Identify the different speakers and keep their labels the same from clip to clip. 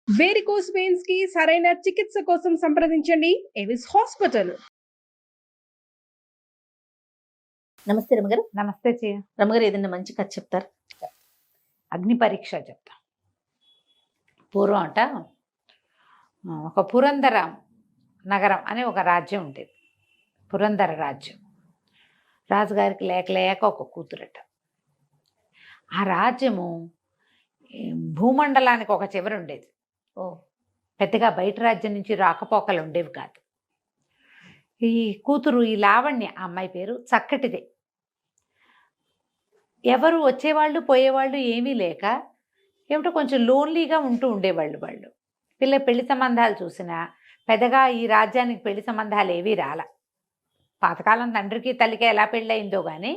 Speaker 1: Varicose veins కి సరైన చికిత్స కోసం సంప్రదించండి ఎవిస్ హాస్పిటల్.
Speaker 2: నమస్తే రమగారు.
Speaker 3: నమస్తే చెయ్య.
Speaker 2: రమగారు, ఏదైనా మంచి కథ చెప్తారు?
Speaker 3: అగ్ని పరీక్ష చెప్తా. పూర్వం అట ఒక పురందర నగరం అనే ఒక రాజ్యం ఉండేది. పురందర రాజ్యం. రాజుగారికి లేక లేక ఒక కూతురట. ఆ రాజ్యము భూమండలానికి ఒక చివరి ఉండేది. పెద్దగా బయట రాజ్యం నుంచి రాకపోకలు ఉండేవి కాదు. ఈ కూతురు, ఈ లావణ్య, ఆ అమ్మాయి పేరు, చక్కటిదే. ఎవరు వచ్చేవాళ్ళు పోయేవాళ్ళు ఏమీ లేక ఏమిటో కొంచెం లోన్లీగా ఉంటూ ఉండేవాళ్ళు. వాళ్ళు పెళ్లి సంబంధాలు చూసినా పెద్దగా ఈ రాజ్యానికి పెళ్లి సంబంధాలు ఏవీ రాల. పాతకాలం తండ్రికి తల్లికి ఎలా పెళ్ళయిందో కానీ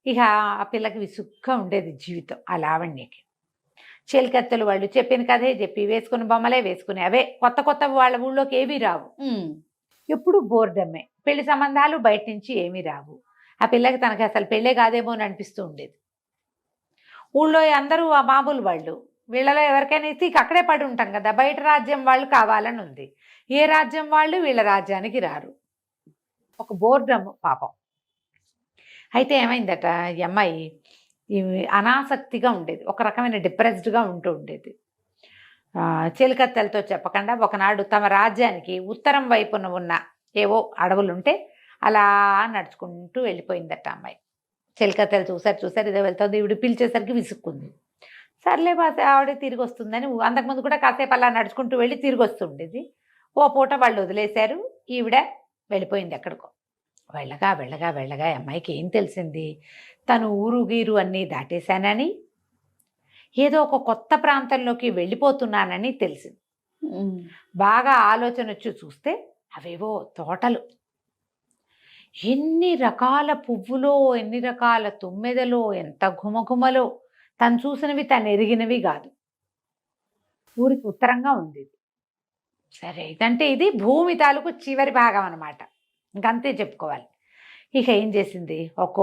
Speaker 3: ఇక ఆ పిల్లకి విసుగ్గా ఉండేది జీవితం. ఆ లావణ్యకి చేలికత్తెలు వాళ్ళు చెప్పిన కథే చెప్పి వేసుకుని బొమ్మలే వేసుకుని అవే కొత్త కొత్త వాళ్ళ ఊళ్ళోకి ఏవీ రావు. ఎప్పుడు బోర్డమ్మే. పెళ్లి సంబంధాలు బయట నుంచి ఏమీ రావు. ఆ పిల్లకి తనకి అసలు పెళ్ళే కాదేమో అని అనిపిస్తూ ఉండేది. ఊళ్ళో అందరూ ఆ మామూలు వాళ్ళు. వీళ్ళలో ఎవరికైనా ఇస్తే ఇక అక్కడే పడి ఉంటాం కదా. బయట రాజ్యం వాళ్ళు కావాలని ఉంది. ఏ రాజ్యం వాళ్ళు వీళ్ళ రాజ్యానికి రారు. ఒక బోర్డమ్ పాపం. అయితే ఏమైందట, ఈ అమ్మాయి అనాసక్తిగా ఉండేది. ఒక రకమైన డిప్రెస్డ్గా ఉంటూ ఉండేది. చిలకత్తెలతో చెప్పకుండా ఒకనాడు తమ రాజ్యానికి ఉత్తరం వైపున ఉన్న ఏవో అడవులుంటే అలా నడుచుకుంటూ వెళ్ళిపోయిందట అమ్మాయి. చిలకత్తెలు చూసారు ఇదే వెళ్తుంది. ఈవిడ పిలిచేసరికి విసుక్కుంది. సర్లే ఆవిడే తిరిగి వస్తుందని అంతకుముందు కూడా కాసేపు అలా నడుచుకుంటూ వెళ్ళి తిరిగి వస్తుండేది. ఓ పూట వాళ్ళు వదిలేశారు. ఈవిడ వెళ్ళిపోయింది ఎక్కడికో. వెళ్ళగా అమ్మాయికి ఏం తెలిసింది, తను ఊరు గీరు అన్నీ దాటేశానని, ఏదో ఒక కొత్త ప్రాంతంలోకి వెళ్ళిపోతున్నానని తెలిసింది. బాగా ఆలోచన వచ్చి చూస్తే అవేవో తోటలు. ఎన్ని రకాల పువ్వులో, ఎన్ని రకాల తుమ్మెదలో, ఎంత ఘుమఘుమలో. తను చూసినవి తను ఎరిగినవి కాదు. ఊరికి ఉత్తరంగా ఉంది. సరే, ఇదంటే ఇది భూమి తాలూకు చివరి భాగం అన్నమాట. ఇంకంతే చెప్పుకోవాలి. ఇక ఏం చేసింది, ఒక్కో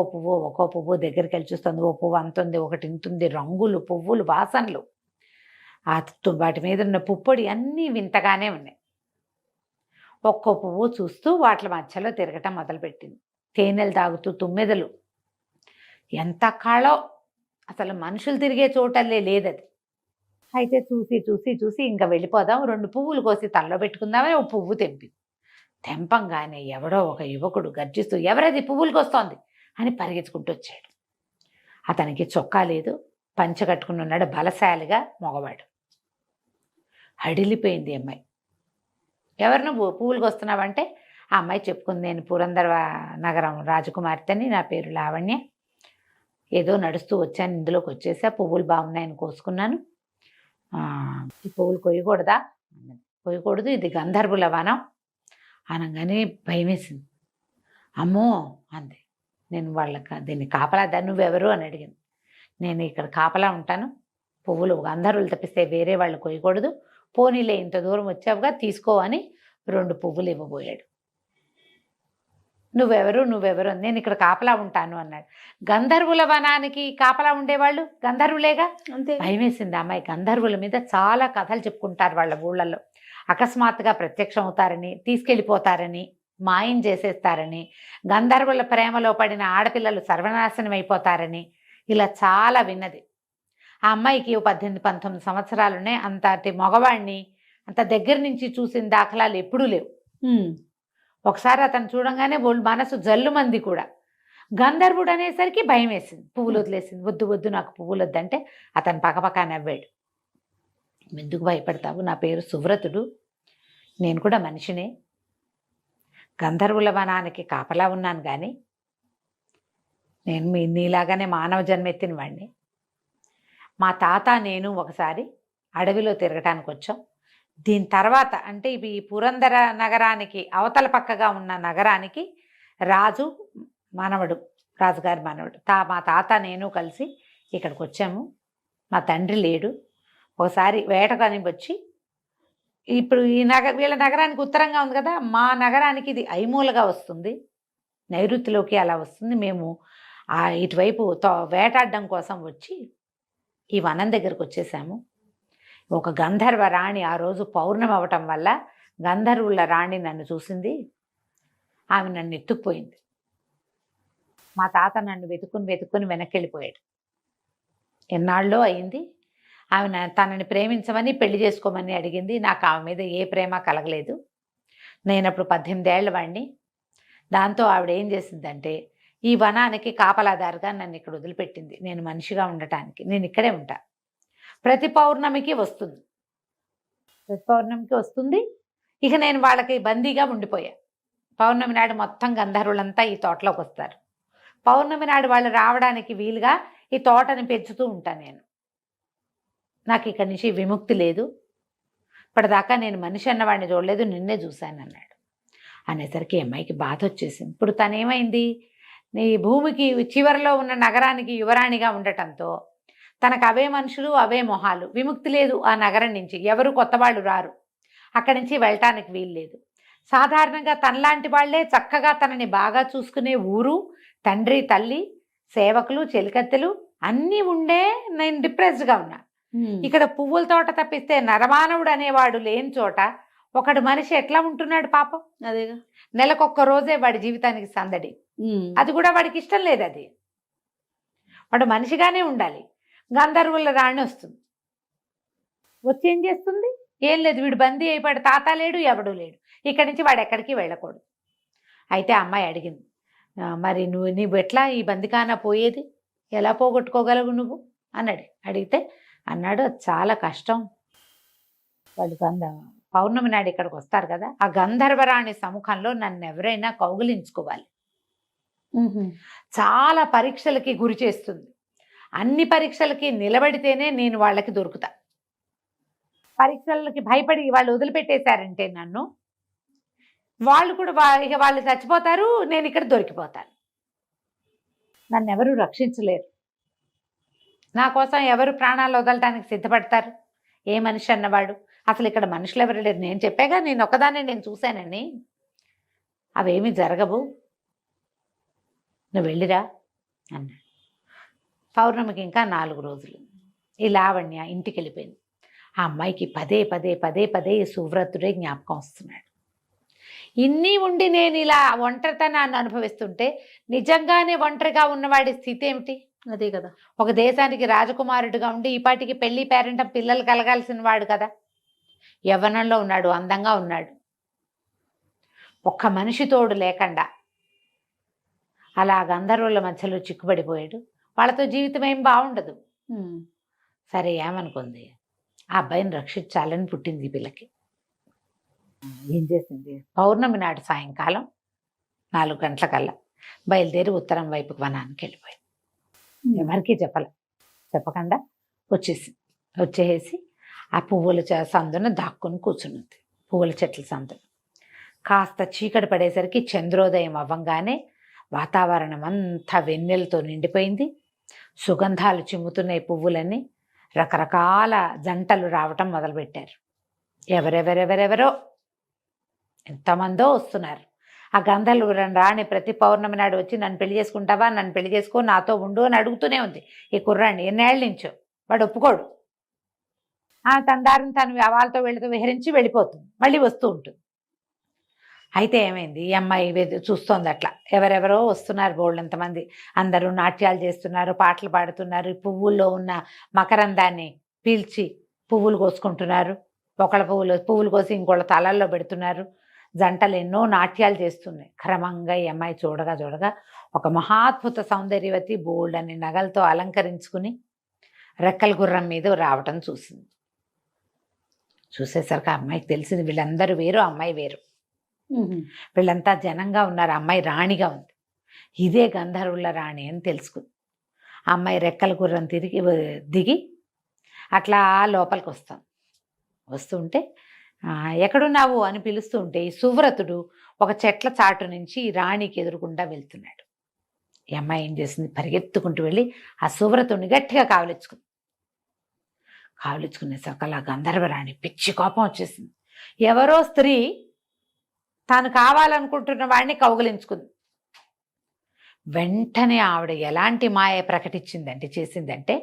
Speaker 3: పువ్వు దగ్గరికి వెళ్ళి చూస్తుంది. ఓ పువ్వు అంతుంది, ఒకటి ఇంతుంది, రంగులు, పువ్వులు, వాసనలు, వాటి మీద ఉన్న పుప్పొడి అన్నీ వింతగానే ఉన్నాయి. ఒక్కో పువ్వు చూస్తూ వాటి మధ్యలో తిరగటం మొదలుపెట్టింది. తేనెలు తాగుతూ తుమ్మెదలు. ఎంత కళో, అసలు మనుషులు తిరిగే చోటల్లే లేదది. అయితే చూసి ఇంకా వెళ్ళిపోదాం, 2 పువ్వులు కోసి తలలో పెట్టుకుందామని ఓ పువ్వు తెంపంగానే ఎవడో ఒక యువకుడు గర్జిస్తూ, ఎవరది పువ్వులకు వస్తోంది అని పరిగెత్తుకుంటూ వచ్చాడు. అతనికి చొక్కా లేదు, పంచె కట్టుకుని ఉన్నాడు, బలశాలిగా మగవాడు. హడిలిపోయింది అమ్మాయి. ఎవరు నువ్వు పువ్వులకు వస్తున్నావంటే ఆ అమ్మాయి చెప్పుకుంది, నేను పురందర నగరం రాజకుమార్తెని, నా పేరు లావణ్య, ఏదో నడుస్తూ వచ్చాను, ఇందులోకి వచ్చేసా, పువ్వులు బాగున్నాయని కోసుకున్నాను. ఈ పువ్వులు కొయ్యకూడదా? కొయ్యకూడదు, ఇది గంధర్వుల వనం అనగానే భయం వేసింది. అమ్మో అంది. నేను దీన్ని కాపలా నువ్వెవరు అని అడిగింది. నేను ఇక్కడ కాపలా ఉంటాను, పువ్వులు గంధర్వులు తప్పిస్తే వేరే వాళ్ళు కొయ్యకూడదు, పోనీలే ఇంత దూరం వచ్చావుగా తీసుకో అని 2 పువ్వులు ఇవ్వబోయాడు. నువ్వెవరు నేను ఇక్కడ కాపలా ఉంటాను అన్నాడు. గంధర్వుల వనానికి కాపలా ఉండేవాళ్ళు గంధర్వులేగా.
Speaker 2: అంతే.
Speaker 3: భయం వేసింది అమ్మాయి. గంధర్వుల మీద చాలా కథలు చెప్పుకుంటారు వాళ్ళ ఊళ్ళల్లో. అకస్మాత్తుగా ప్రత్యక్షం అవుతారని, తీసుకెళ్ళిపోతారని, మాయం చేసేస్తారని, గంధర్వుల ప్రేమలో పడిన ఆడపిల్లలు సర్వనాశనం అయిపోతారని ఇలా చాలా విన్నది. ఆ అమ్మాయికి 18-19 సంవత్సరాలున్నాయి. అంతటి మగవాడిని అంత దగ్గర నుంచి చూసిన దాఖలాలు ఎప్పుడూ లేవు. ఒకసారి అతను చూడంగానే మనసు జల్లుమంది కూడా. గంధర్వుడు అనేసరికి భయం వేసింది, పువ్వులు వదిలేసింది. వద్దు నాకు పువ్వులు వద్దంటే అతను పక్కపక్క నవ్వాడు. ఎందుకు భయపడతావు, నా పేరు సువ్రతుడు, నేను కూడా మనిషినే, గంధర్వుల వనానికి కాపలా ఉన్నాను, కానీ నేను నీలాగానే మానవ జన్మెత్తిన వాడిని. మా తాత నేను ఒకసారి అడవిలో తిరగటానికి వచ్చాం. దీని తర్వాత అంటే ఈ పురందర నగరానికి అవతల పక్కగా ఉన్న నగరానికి రాజుగారి మనవడు మా తాత నేను కలిసి ఇక్కడికి వచ్చాము. మా తండ్రి లేడు. ఒకసారి వేటగాని వచ్చి, ఇప్పుడు వీళ్ళ నగరానికి ఉత్తరంగా ఉంది కదా, మా నగరానికి ఇది ఐమూలగా వస్తుంది, నైరుతిలోకి అలా వస్తుంది. మేము ఇటువైపు వేటాడడం కోసం వచ్చి ఈ వనం దగ్గరకు వచ్చేసాము. ఒక గంధర్వ రాణి ఆ రోజు పౌర్ణమి అవటం వల్ల గంధర్వుల రాణి నన్ను చూసింది, ఆమె నన్ను ఎత్తుకుపోయింది. మా తాత నన్ను వెతుక్కుని వెనక్కి వెళ్ళిపోయాడు. ఎన్నాళ్ళో అయింది. ఆమె తనని ప్రేమించమని పెళ్లి చేసుకోమని అడిగింది. నాకు ఆమె మీద ఏ ప్రేమ కలగలేదు. నేనప్పుడు 18 ఏళ్ల వాడిని. దాంతో ఆవిడ ఏం చేసిందంటే ఈ వనానికి కాపలాదారుగా నన్ను ఇక్కడ వదిలిపెట్టింది. నేను మనిషిగా ఉండటానికి. నేను ఇక్కడే ఉంటా. ప్రతి పౌర్ణమికి వస్తుంది. ఇక నేను వాళ్ళకి బందీగా ఉండిపోయా. పౌర్ణమి నాడు మొత్తం గంధర్వులంతా ఈ తోటలోకి వస్తారు. పౌర్ణమి నాడు వాళ్ళు రావడానికి వీలుగా ఈ తోటని పెంచుతూ ఉంటాను నేను. నాకు ఇక్కడి నుంచి విముక్తి లేదు. ఇప్పటిదాకా నేను మనిషి అన్నవాడిని చూడలేదు, నిన్నే చూశాను అన్నాడు. అనేసరికి అమ్మాయికి బాధ వచ్చేసింది. ఇప్పుడు తనేమైంది, ఈ భూమికి చివరిలో ఉన్న నగరానికి యువరాణిగా ఉండటంతో తనకు అవే మనుషులు, అవే మొహాలు. విముక్తి లేదు ఆ నగరం నుంచి. ఎవరు కొత్త వాళ్ళు రారు. అక్కడి నుంచి వెళ్ళటానికి వీలు లేదు. సాధారణంగా తనలాంటి వాళ్లే చక్కగా తనని బాగా చూసుకునే ఊరు, తండ్రి, తల్లి, సేవకులు, చెలికత్తెలు అన్నీ ఉండే నేను డిప్రెస్డ్గా ఉన్నా. ఇక్కడ పువ్వుల తోట తప్పిస్తే నరమానవుడు అనేవాడు లేని చోట ఒకడు మనిషి ఎట్లా ఉంటున్నాడు పాపం.
Speaker 2: అదేగా,
Speaker 3: నెలకొక్క రోజే వాడి జీవితానికి సందడి. అది కూడా వాడికి ఇష్టం లేదు. అది వాడు మనిషిగానే ఉండాలి. గంధర్వుల రాణి వస్తుంది. వచ్చి ఏం చేస్తుంది? ఏం లేదు, వీడు బందీ అయిపోయాడు. తాత లేడు, ఎవడూ లేడు. ఇక్కడి నుంచి వాడు ఎక్కడికి వెళ్ళకూడదు. అయితే అమ్మాయి అడిగింది, మరి నువ్వు ఎట్లా ఈ బందికానా పోయేది, ఎలా పోగొట్టుకోగలవు నువ్వు అని అడిగితే అన్నాడు, చాలా కష్టం. వాళ్ళు పౌర్ణమి నాడు ఇక్కడికి వస్తారు కదా, ఆ గంధర్వరాణి సముఖంలో నన్ను ఎవరైనా కౌగిలించుకోవాలి. చాలా పరీక్షలకి గురి చేస్తుంది. అన్ని పరీక్షలకి నిలబడితేనే నేను వాళ్ళకి దొరుకుతా. పరీక్షలకి భయపడి వాళ్ళు వదిలిపెట్టేశారంటే నన్ను, వాళ్ళు కూడా ఇక వాళ్ళు చచ్చిపోతారు, నేను ఇక్కడ దొరికిపోతాను. నన్ను ఎవరు రక్షించలేరు. నా కోసం ఎవరు ప్రాణాలు వదలటానికి సిద్ధపడతారు? ఏ మనిషి అన్నవాడు? అసలు ఇక్కడ మనుషులు ఎవరు లేరు. నేను చెప్పాగా, నేను ఒక్కదాన్ని నేను చూశానని. అవేమీ జరగవు, నువ్వు వెళ్ళిరా అన్నాడు. పౌర్ణమికి ఇంకా 4 రోజులు. ఈ లావణ్య ఇంటికి వెళ్ళిపోయింది. ఆ అమ్మాయికి పదే పదే పదే పదే ఈ సువ్రతుడే జ్ఞాపకం వస్తున్నాడు. ఇన్ని ఉండి నేను ఇలా ఒంటరితనాన్ని అనుభవిస్తుంటే నిజంగానే ఒంటరిగా ఉన్నవాడి స్థితి ఏమిటి?
Speaker 2: అదే కదా.
Speaker 3: ఒక దేశానికి రాజకుమారుడిగా ఉండి ఈ పాటికి పెళ్లి పేరెంటం పిల్లలు కలగాల్సిన వాడు కదా. యవ్వనంలో ఉన్నాడు, అందంగా ఉన్నాడు, ఒక్క మనిషి తోడు లేకుండా అలా గంధర్వుల మధ్యలో చిక్కుబడిపోయాడు. వాళ్ళతో జీవితం ఏం బాగుండదు. సరే, ఏమనుకుంది, ఆ అబ్బాయిని రక్షించాలని పుట్టింది ఈ పిల్లకి. ఏం చేసింది, పౌర్ణమి నాడు సాయంకాలం 4 గంటలకల్లా బయలుదేరి ఉత్తరం వైపుకి వనానికి వెళ్ళిపోయింది. ఎవరికి చెప్పకుండా వచ్చేసి ఆ పువ్వుల సందున దాక్కుని కూర్చున్నది. పువ్వుల చెట్ల సందున కాస్త చీకటి పడేసరికి చంద్రోదయం అవ్వంగానే వాతావరణం అంతా వెన్నెలతో నిండిపోయింది. సుగంధాలు చిమ్ముతున్నాయి పువ్వులన్నీ. రకరకాల జంటలు రావటం మొదలుపెట్టారు. ఎవరెవరో ఎంతమందో వస్తున్నారు. ఆ గంధర్వుల రాణి ప్రతి పౌర్ణమి నాడు వచ్చి నన్ను పెళ్లి చేసుకుంటావా, నన్ను పెళ్లి చేసుకో, నాతో ఉండు అని అడుగుతూనే ఉంది. ఈ కుర్రాన్ని ఎన్నేళ్ళ నుంచో. వాడు ఒప్పుకోడు. తన దారిని తను వాళ్ళతో వీళ్ళతో విహరించి వెళ్ళిపోతుంది, మళ్ళీ వస్తూ ఉంటుంది. అయితే ఏమైంది, ఈ అమ్మాయి చూస్తోంది అట్లా ఎవరెవరో వస్తున్నారు, బోళ్ళంతమంది. అందరూ నాట్యాలు చేస్తున్నారు, పాటలు పాడుతున్నారు. పువ్వుల్లో ఉన్న మకరందాన్ని పీల్చి పువ్వులు కోసుకుంటున్నారు. ఒకళ్ళ పువ్వులు కోసి ఇంకోళ్ళ తలల్లో పెడుతున్నారు. జంటలు ఎన్నో నాట్యాలు చేస్తున్నాయి. క్రమంగా ఈ అమ్మాయి చూడగా ఒక మహాద్భుత సౌందర్యవతి బోల్డని నగలతో అలంకరించుకుని రెక్కల గుర్రం మీద రావటం చూసింది. చూసేసరికి ఆ అమ్మాయికి తెలిసింది వీళ్ళందరూ వేరు, అమ్మాయి వేరు. వీళ్ళంతా జనంగా ఉన్నారు, అమ్మాయి రాణిగా ఉంది. ఇదే గంధర్వుల రాణి అని తెలుసుకుంది. ఆ అమ్మాయి రెక్కల గుర్రం దిగి అట్లా లోపలికి వస్తుంటే ఎక్కడున్నావు అని పిలుస్తూ ఉంటే ఈ సువ్రతుడు ఒక చెట్ల చాటు నుంచి రాణికి ఎదురుకుండా వెళ్తున్నాడు. ఈ అమ్మాయి ఏం చేసింది, పరిగెత్తుకుంటూ వెళ్ళి ఆ సువ్రతుడిని గట్టిగా కావలించుకునేసరికి అలా గంధర్వరాణి పిచ్చి కోపం వచ్చేసింది. ఎవరో స్త్రీ తాను కావాలనుకుంటున్న వాడిని కౌగిలించుకుంది. వెంటనే ఆవిడ ఎలాంటి మాయ చేసిందంటే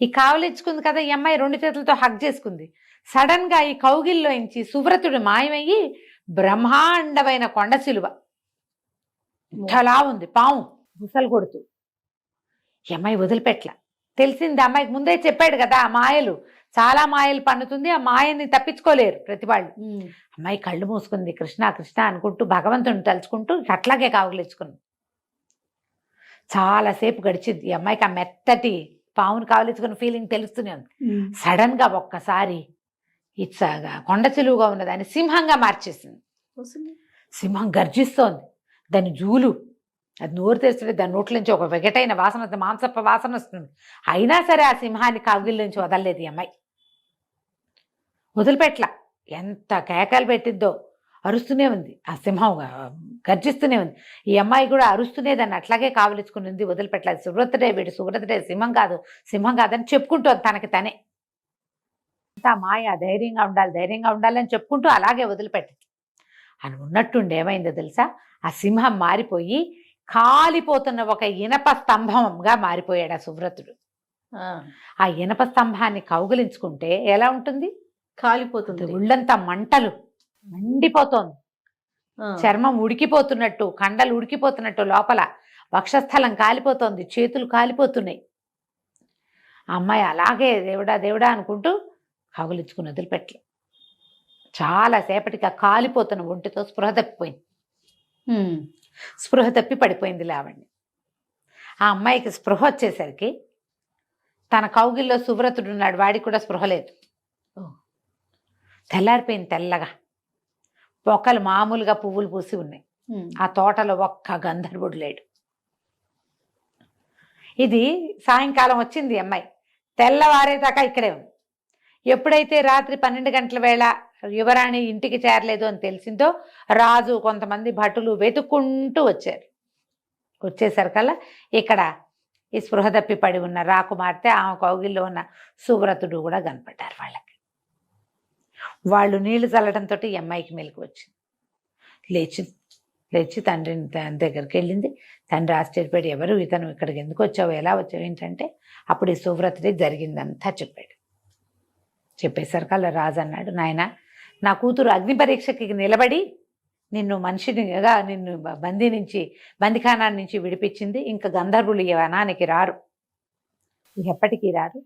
Speaker 3: ఈ కావలించుకుంది కదా, ఈ అమ్మాయి 2 చేతులతో హగ్ చేసుకుంది. సడన్ గా ఈ కౌగిల్లోంచి సువ్రతుడు మాయమయ్యి బ్రహ్మాండమైన కొండ సిలువ ఇంతలా ఉంది పాము బుసలు కొడుతూ ఈ అమ్మాయి వదిలిపెట్ల. తెలిసింది అమ్మాయికి ముందే చెప్పాడు కదా, ఆ మాయలు చాలా మాయలు పన్నుతుంది, ఆ మాయని తప్పించుకోలేరు ప్రతి వాళ్ళు. అమ్మాయి కళ్ళు మూసుకుంది, కృష్ణ కృష్ణ అనుకుంటూ భగవంతుని తలుచుకుంటూ అట్లాగే కావులిచ్చుకుంది. చాలాసేపు గడిచింది. ఈ అమ్మాయికి ఆ మెత్తటి పావును కావలించుకున్న ఫీలింగ్ తెలుస్తూనే ఉంది. సడన్ గా ఒక్కసారి ఇచ్చగా కొండ చిలువుగా ఉన్నదాన్ని సింహంగా మార్చేసింది. సింహం గర్జిస్తోంది, దాని జూలు అది నోరు తెరిస్తే దాని నోట్ల నుంచి ఒక వెగటైన వాసన, మాంసప్ప వాసన వస్తుంది. అయినా సరే ఆ సింహాన్ని కౌగిలి నుంచి వదలలేదు ఈ అమ్మాయి, వదిలిపెట్ల. ఎంత కేకలు పెట్టిద్దో, అరుస్తూనే ఉంది ఆ సింహం, గర్జిస్తూనే ఉంది. ఈ అమ్మాయి కూడా అరుస్తూనే దాన్ని అట్లాగే కావలించుకుని వదిలిపెట్టలేదు. సువ్రతుడే వీడు, సువ్రతుడే, సింహం కాదు సింహం కాదని చెప్పుకుంటోంది తనకి తనే. అంతా మాయ, ధైర్యంగా ఉండాలి ధైర్యంగా ఉండాలని చెప్పుకుంటూ అలాగే వదిలిపెట్టింది. అని ఉన్నట్టుండి ఏమైందో తెలుసా, ఆ సింహం మారిపోయి కాలిపోతున్న ఒక ఇనప స్తంభంగా మారిపోయాడు ఆ సువ్రతుడు. ఆ ఇనప స్తంభాన్ని కౌగిలించుకుంటే ఎలా ఉంటుంది,
Speaker 2: కాలిపోతుంది.
Speaker 3: ఒళ్ళంతా మంటలు మండిపోతోంది, చర్మం ఉడికిపోతున్నట్టు, కండలు ఉడికిపోతున్నట్టు, లోపల వక్షస్థలం కాలిపోతోంది, చేతులు కాలిపోతున్నాయి. ఆ అమ్మాయి అలాగే దేవుడా దేవుడా అనుకుంటూ కౌగిలించుకుని వదిలిపెట్ల. చాలాసేపటికి ఆ కాలిపోతున్న ఒంటితో స్పృహ తప్పిపోయింది. స్పృహ తప్పి పడిపోయింది లావణ్య. ఆ అమ్మాయికి స్పృహ వచ్చేసరికి తన కౌగిల్లో సువ్రతుడు ఉన్నాడు, వాడికి కూడా స్పృహ లేదు. తెల్లారిపోయింది తెల్లగా. పొక్కలు మామూలుగా పువ్వులు పూసి ఉన్నాయి. ఆ తోటలో ఒక్క గంధర్వుడు లేడు. ఇది సాయంకాలం వచ్చింది అమ్మాయి, తెల్లవారేదాకా ఇక్కడే ఉంది. ఎప్పుడైతే రాత్రి 12 గంటల వేళ యువరాణి ఇంటికి చేరలేదు అని తెలిసిందో, రాజు కొంతమంది భటులు వెతుక్కుంటూ వచ్చారు. వచ్చేసరికల్లా ఇక్కడ ఈ స్పృహ తప్పి పడి ఉన్న రాకుమార్తె, ఆమె కౌగిల్లో ఉన్న సువ్రతుడు కూడా కనపడ్డారు వాళ్ళకి. వాళ్ళు నీళ్లు చల్లడంతో ఈ అమ్మాయికి మెలకు వచ్చింది. లేచి తండ్రిని దగ్గరికి వెళ్ళింది. తండ్రి ఆశ్చర్యపడి, ఎవరు ఇతను, ఇక్కడికి ఎందుకు వచ్చావు, ఎలా వచ్చావు ఏంటంటే, అప్పుడు ఈ సువ్రతుడి జరిగిందంతా చెప్పాడు. చెప్పేసరికల్లా రాజు అన్నాడు, నాయన నా కూతురు అగ్ని పరీక్షకి నిలబడి నిన్ను మనిషినిగా, నిన్ను బందిఖానా నుంచి విడిపించింది. ఇంకా గంధర్వులు ఈ వనానికి రారు, ఎప్పటికీ రారు.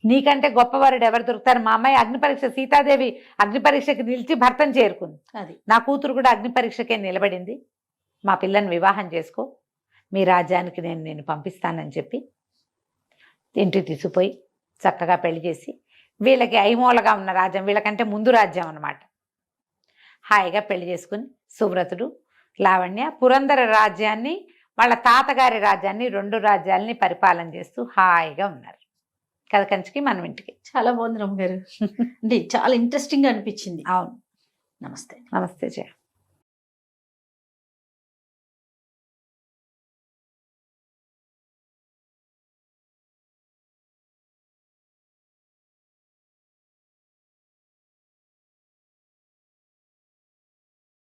Speaker 3: నీకంటే గొప్పవారుడు ఎవరు దొరుకుతారు? మా అమ్మాయి అగ్ని పరీక్ష, సీతాదేవి అగ్ని పరీక్షకి నిలిచి భర్తను చేరుకుంది. అది నా కూతురు కూడా అగ్ని పరీక్షకే నిలబడింది. మా పిల్లని వివాహం చేసుకో, మీ రాజ్యానికి నేను పంపిస్తానని చెప్పి ఇంటికి తీసుకుపోయి చక్కగా పెళ్లి చేసి, వీళ్ళకి ఐమూలగా ఉన్న రాజ్యం, వీళ్ళకంటే ముందు రాజ్యం అన్నమాట, హాయిగా పెళ్లి చేసుకుని సువ్రతుడు, లావణ్య పురంధర రాజ్యాన్ని, వాళ్ళ తాతగారి రాజ్యాన్ని, 2 రాజ్యాలని పరిపాలన చేస్తూ హాయిగా ఉన్నారు. కథ కంచికి మనం ఇంటికి.
Speaker 2: చాలా బాగుంది రమ్మ గారు. అంటే చాలా ఇంట్రెస్టింగ్ గా అనిపించింది.
Speaker 3: అవును.
Speaker 2: నమస్తే.
Speaker 3: నమస్తే జయ.